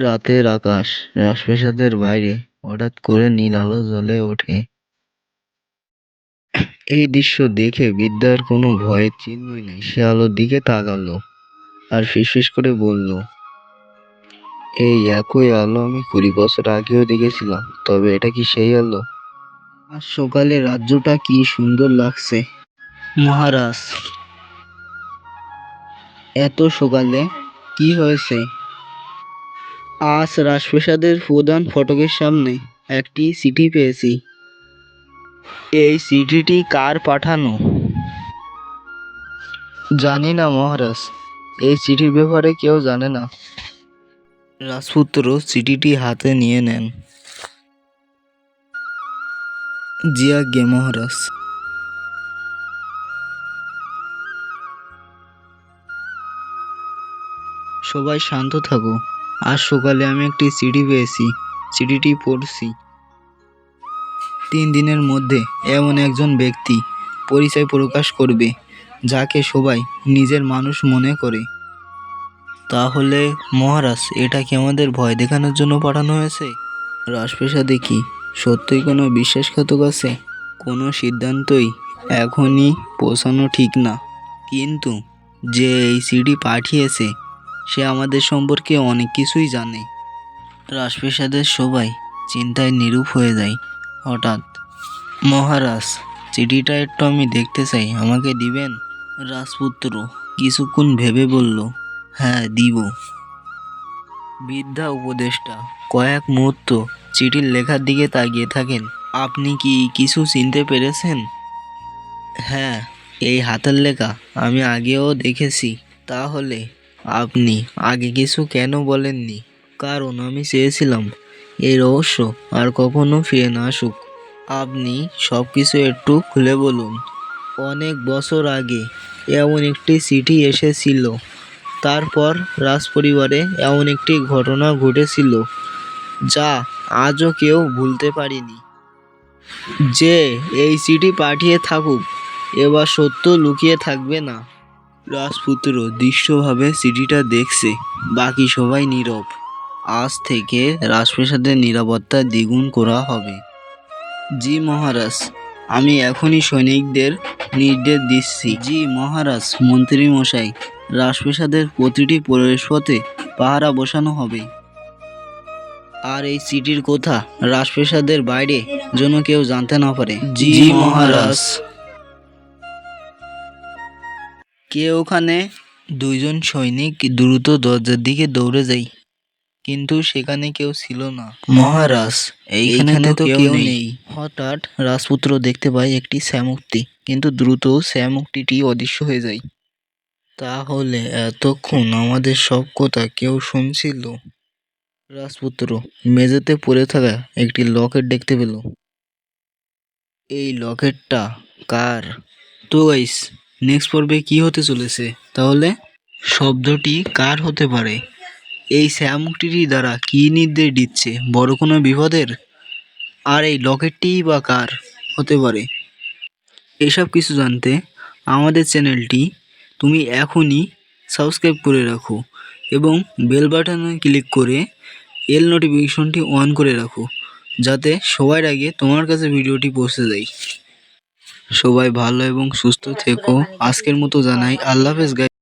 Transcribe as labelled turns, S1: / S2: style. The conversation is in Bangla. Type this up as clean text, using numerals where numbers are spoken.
S1: রাতের আকাশ রাজপ্রাসাদের বাইরে হঠাৎ করে নীল আলো জ্বলে ওঠে। এই দৃশ্য দেখে বিদ্যার কোনো ভয়ের চিহ্নই নেই। সে আলোর দিকে তাকালো আর ফিসফিস করে বলল, এই একই আলো আমি 20 বছর আগেও দেখেছিলাম। তবে এটা কি সেই আলো? আজ সকালে রাজ্যটা কি সুন্দর লাগছে। মহারাজ, এত সকালে কি হয়েছে? আজ রাজপ্রাসাদের প্রধান ফটকের সামনে একটি চিঠি পেয়েছি। এই চিঠিটি কার পাঠানো? জানি না মহারাজ, এই চিঠির ব্যাপারে কেউ জানে না। রাজপুত্র চিঠিটি হাতে নিয়ে নেন। জি আজ্ঞে মহারাজ। সবাই শান্ত থাকো। আজ সকালে আমি একটি চিঠি পেয়েছি। চিঠিটি পড়ছি। 3 দিনের মধ্যে এমন একজন ব্যক্তি পরিচয় প্রকাশ করবে যাকে সবাই নিজের মানুষ মনে করে। তাহলে মহারাজ, এটা কি আমাদের ভয় দেখানোর জন্য পাঠানো হয়েছে? রাজপ্রাসাদে কি সত্যই কোনো বিশ্বাসঘাতক আছে? কোনো সিদ্ধান্তই এখনই পৌঁছানো ঠিক না, কিন্তু যে এই চিঠি পাঠিয়েছে সে আমাদের সম্পর্কে অনেক কিছুই জানে। রাজপ্রাসাদের সবাই চিন্তায় নিরূপ হয়ে যায়। হঠাৎ, মহারাজ, চিঠিটা একটু আমি দেখতে চাই, আমাকে দিবেন? রাজপুত্র কিছুক্ষণ ভেবে বলল, হ্যাঁ দিব। বৃদ্ধা উপদেষ্টা কয়েক মুহূর্ত চিঠির লেখার দিকে তাকিয়ে থাকেন। আপনি কি কিছু চিনতে পেরেছেন? হ্যাঁ, এই হাতের লেখা আমি আগেও দেখেছি। তাহলে আপনি আগে কিছু কেন বলেননি? কারণ আমি চেয়েছিলাম এই রহস্য আর কখনো ফিরে না আসুক। আপনি সব কিছু একটু খুলে বলুন। অনেক বছর আগে এমন একটি চিঠি এসেছিল। তারপর রাজপরিবারে এমন একটি ঘটনা ঘটেছিল যা আজও কেউ ভুলতে পারেনি। যে এই চিঠি পাঠিয়ে থাকুক, এবার সত্য লুকিয়ে থাকবে না। রাজপুত্র দৃশ্যভাবে চিঠিটা দেখছে। বাকি সবাই নীরব। আজ থেকে রাজপ্রাসাদের নিরাপত্তা দ্বিগুণ করা হবে। জি মহারাজ, আমি এখনই সৈনিকদের নির্দেশ দিচ্ছি। জি মহারাজ। মন্ত্রী মশাই, রাজপ্রাসাদের প্রতিটি প্রবেশপথে পাহারা বসানো হবে। আর এই চিঠির কথা রাজপ্রাসাদের বাইরে যেন কেউ জানতে না পারে। জি মহারাজ। কে ওখানে? 2জন সৈনিক দ্রুত দরজার দিকে দৌড়ে যায়, কিন্তু সেখানে কেউ ছিল না। মহারাজ, এইখানে তো কেউ নেই। হঠাৎ রাজপুত্র দেখতে পায় একটি শ্যামুক্তি, কিন্তু দ্রুত শ্যামুক্তিটি অদৃশ্য হয়ে যায়। তাহলে এতক্ষণ আমাদের সব কথা কেউ শুনছিল? রাজপুত্র মেঝেতে পড়ে থাকা একটি লকেট দেখতে পেল। এই লকেটটা কার? তো গাইস, নেক্সট পর্বে কি হতে চলেছে তাহলে? শব্দটি কার হতে পারে? এই শ্যামুক্তিটি দ্বারা কি নির্দেশ দিচ্ছে? বড় কোনো বিপদের? আর এই লকেটটিই বা কার হতে পারে? এসব কিছু জানতে আমাদের চ্যানেলটি তুমি এখনই সাবস্ক্রাইব করে রাখো এবং বেল বাটনে ক্লিক করে এল নোটিফিকেশনটি অন করে রাখো, যাতে সবার আগে তোমার কাছে ভিডিওটি পৌঁছে যায়। সবাই ভালো এবং সুস্থ থেকো। আজকের মতো জানাই আল্লাহ হাফেজ গাইস।